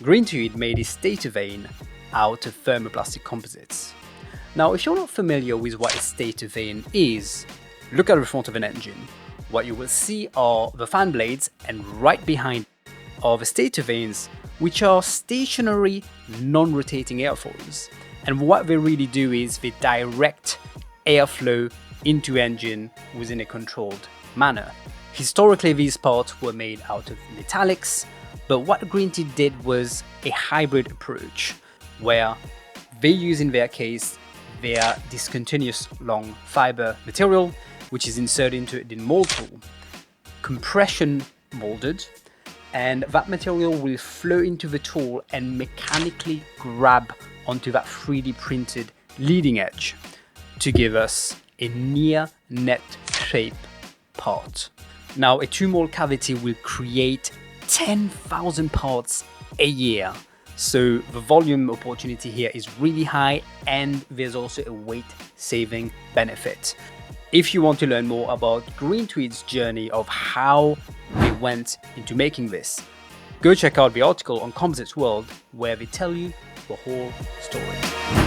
Greene Tweed made his stator vane out of thermoplastic composites. Now, if you're not familiar with what a stator vane is, look at the front of an engine. What you will see are the fan blades, and right behind are the stator vanes, which are stationary, non-rotating airfoils. And what they really do is they direct airflow into engine within a controlled manner. Historically, these parts were made out of metallics, but what Greene Tweed did was a hybrid approach, where they use in their case their discontinuous long fiber material, which is inserted into the mold tool, compression molded, and that material will flow into the tool and mechanically grab onto that 3D printed leading edge to give us a near net shape part. Now, a 2-mole cavity will create 10,000 parts a year. So the volume opportunity here is really high, and there's also a weight saving benefit. If you want to learn more about Greene Tweed's journey of how they went into making this, go check out the article on Composites World, where they tell you the whole story.